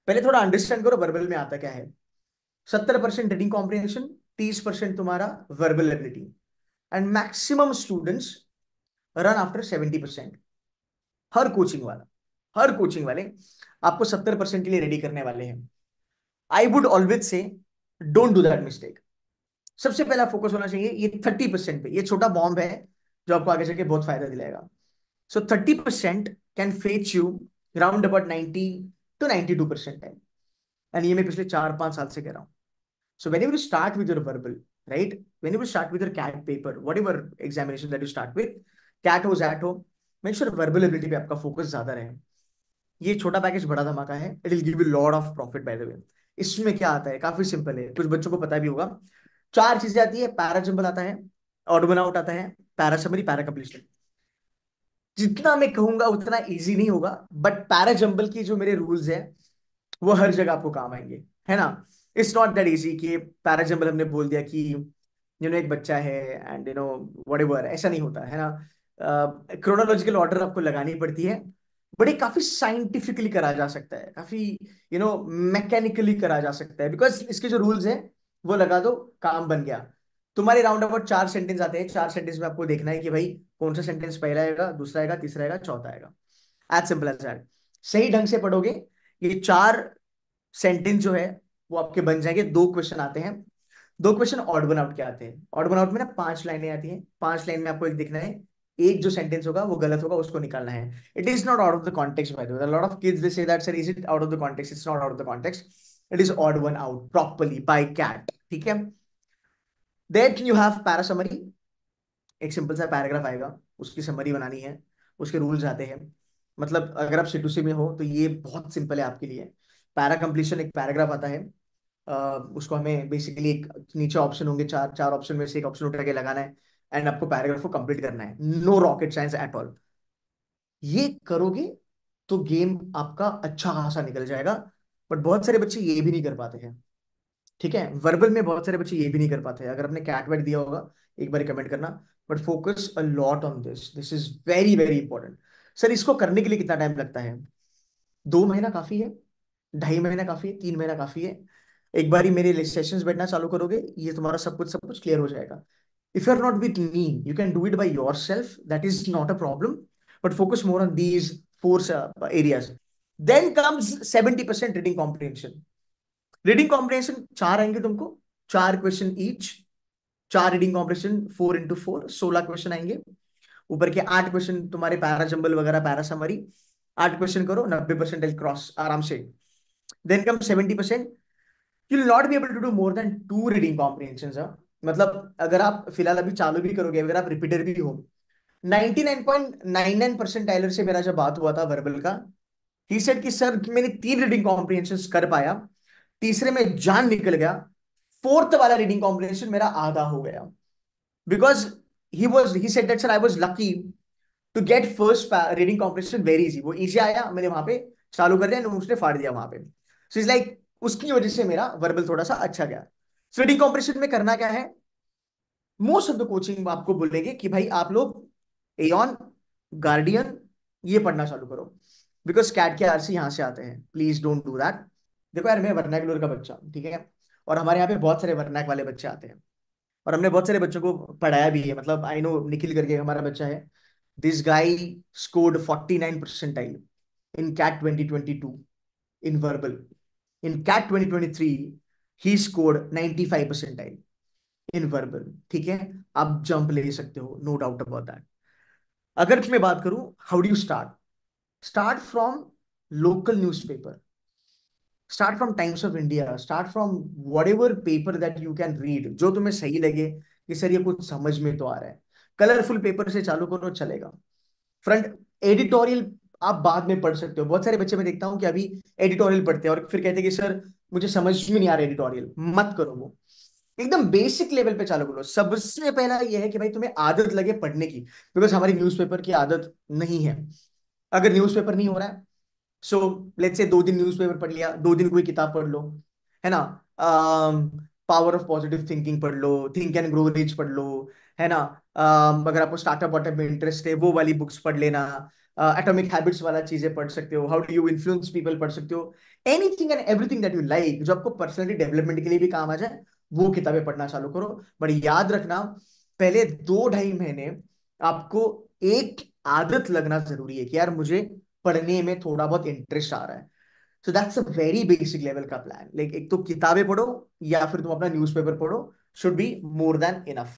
पहले थोड़ा अंडरस्टैंड करो वर्बल में आता क्या है। 70% रीडिंग कॉम्प्रिहेंशन, 30% तुम्हारा verbal ability. And maximum students run after 70%। Her coaching वाला, हर कोचिंग वाले आपको 70% के लिए रेडी करने वाले हैं। I would always say don't do that mistake. सबसे पहला फोकस होना चाहिए ये 30% पे। ये छोटा बॉम्ब है जो आपको आगे चल के बहुत फायदा दिलाएगा। सो 30% can fetch you round about 90 to 92% time. And ये मैं पिछले 4-5 साल से कह रहा हूँ। So whenever you start with your verbal, right? Whenever you start with your CAT paper, whatever examination that you start with, CAT हो ZAT हो, make sure verbal ability पे आपका फोकस ज्यादा रहे। ये छोटा पैकेज बड़ा धमाका है। It will give you lot of profit by the वे। इसमें क्या आता है, काफी सिंपल है, कुछ बच्चों को पता भी होगा। 4 चीजें आती है। पैरा जंबल आता है, ऑड वन आउट आता है, पैरा समरी, पैरा कंप्लीशन। जितना मैं कहूंगा उतना इजी नहीं होगा, बट पैरा जंबल की जो मेरे रूल्स है वो हर जगह आपको काम आएंगे, है ना। इट्स नॉट दैट इजी कि पैरा जंबल हमने बोल दिया कि एक बच्चा है एंड व्हाटएवर, ऐसा नहीं होता है ना। क्रोनोलॉजिकल ऑर्डर आपको लगानी पड़ती है। बट ये काफी साइंटिफिकली करा जा सकता है, काफी मैकेनिकली करा जा सकता है, बिकॉज इसके जो रूल्स हैं वो लगा दो, काम बन गया। तुम्हारे राउंड अबाउट 4 सेंटेंस आते हैं। 4 सेंटेंस में आपको देखना है कि भाई कौन सा सेंटेंस पहला आएगा, दूसरा आएगा, तीसरा आएगा, चौथा आएगा। As simple as that. सही ढंग से पढ़ोगे, ये 4 सेंटेंस जो है वो आपके बन जाएंगे। 2 क्वेश्चन आते हैं। 2 क्वेश्चन ऑड वन आउट के आते हैं। ऑड वन आउट में ना 5 लाइनें आती हैं। 5 लाइन में आपको एक दिखना है, एक जो सेंटेंस होगा वो गलत होगा, उसको निकालना है। It is not out of the context by the way. Lot of kids they say that sir is it out of the context. It's not out of the context. It is odd one out properly by CAT, ठीक है। Then you have para summary. एक simple सा paragraph आएगा, उसकी summary बनानी है। उसके rules आते हैं। मतलब अगर आप C2C में हो तो ये बहुत सिंपल है आपके लिए। पैरा कंप्लीशन, एक पैराग्राफ आता है। उसको हमें बेसिकली एक नीचे ऑप्शन होंगे, चार चार ऑप्शन में से एक ऑप्शन उठा के लगाना है। एंड आपको पैराग्राफ को कंप्लीट करना है। No rocket science at all. ये करोगे तो गेम आपका अच्छा खासा निकल जाएगा। बट बहुत सारे बच्चे ये भी नहीं कर पाते हैं, ठीक है। वर्बल में बहुत सारे बच्चे ये भी नहीं कर पाते हैं। अगर आपने कैट वेट दिया होगा, एक बार कमेंट करना। But focus a lot on this, this is very very important. Sir इसको करने के लिए कितना टाइम लगता है? 2 महीना काफी है, 2.5 महीना काफी है, 3 महीना काफी है। एक बार ही मेरे सेशंस बैठना चालू करोगे, ये तुम्हारा सब कुछ क्लियर हो जाएगा। If you are not with me, you can do it by yourself, that is not a problem. But focus more on these 4 areas. Then comes 70% reading comprehension. Reading comprehension 4 आएंगे तुमको, 4 question each. 4 reading comprehension, 4 into 4, 16 question आएंगे। ऊपर के 8 question तुम्हारे para jumble वगैरह, para summary. 8 question करो, 90% cross आराम से। Then come 70%। You will not be able to do more than 2 reading comprehension. मतलब अगर आप फिलहाल अभी चालू भी करोगे, अगर आप रिपीटर भी हो। 99.99% टाइलर से मेरा जब बात हुआ था वर्बल का, ही सेड कि सर मैंने 3 रीडिंग कॉम्प्रिहेंशन कर पाया, तीसरे में जान निकल गया, फोर्थ वाला रीडिंग कॉम्प्रिहेंशन मेरा आधा हो गया। Because he said that sir I was lucky to get first reading comprehension very easy. वो इजी आया, मैंने वहां पे चालू कर दिया and उसने फाड़ दिया वहां पे। सो इज लाइक उसकी वजह से मेरा वर्बल थोड़ा सा अच्छा गया। सो रीडिंग कॉम्प्रिहेंशन में करना क्या है, मोस्ट ऑफ द कोचिंग आपको बोलेंगे कि भाई आप लोग एयन, गार्डियन, ये पढ़ना चालू करो। बिकॉज कैट के आरसी यहाँ से आते हैं, प्लीज डोंट डू दैट। देखो यार, मैं वर्नाकुलर का बच्चा हूँ, ठीक है। और हमारे यहाँ पे बहुत सारे वर्नाक वाले बच्चे आते हैं। और हमने बहुत सारे बच्चों को पढ़ाया भी है। मतलब आई नो निखिल करके हमारा बच्चा है। This guy scored 49 percentile in CAT 2022 in verbal. In CAT 2023 he scored 95 percentile in verbal, ठीक है। आप जंप ले सकते हो, नो डाउट अबाउट दैट। अगर मैं बात करूं, how do you start? Start from local newspaper, start from times of India, start from what ever paper that you can read, जो तुम्हें सही लगे कि सर ये कुछ समझ में तो आ रहा है। कलरफुल पेपर से चालू करो, चलेगा। फ्रंट एडिटोरियल आप बाद में पढ़ सकते हो। बहुत सारे बच्चे मैं देखता हूँ कि अभी एडिटोरियल पढ़ते हैं और फिर कहते हैं कि सर मुझे समझ में नहीं आ रहा एडिटोरियल। मत करो वो, एकदम बेसिक लेवल पे चालू करो। सबसे पहला ये है कि भाई तुम्हें आदत लगे पढ़ने की, बिकॉज हमारी न्यूज़पेपर की आदत नहीं है। अगर न्यूज़पेपर नहीं हो रहा है, सो लेट्स से 2 दिन न्यूज़पेपर पढ़ लिया, 2 दिन कोई किताब पढ़ लो, है ना। पावर ऑफ पॉजिटिव थिंकिंग पढ़ लो, थिंक एंड ग्रो रिच पढ़ लो, है ना। अगर आपको स्टार्टअप वार्टअप में इंटरेस्ट है, वो वाली बुक्स पढ़ लेना। एटॉमिक हैबिट्स वाला चीजें पढ़ सकते हो, how do you influence people पढ़ सकते हो, anything and everything that you like, जो आपको पर्सनली डेवलपमेंट के लिए भी काम आ जाए, वो किताबें पढ़ना चालू करो। बट याद रखना, पहले 2-2.5 महीने आपको एक आदत लगना जरूरी है कि यार मुझे पढ़ने में थोड़ा बहुत इंटरेस्ट आ रहा है। So that's a very basic level का प्लान। लाइक एक तो किताबें पढ़ो या फिर तुम अपना न्यूज़पेपर पढ़ो, should be more than enough.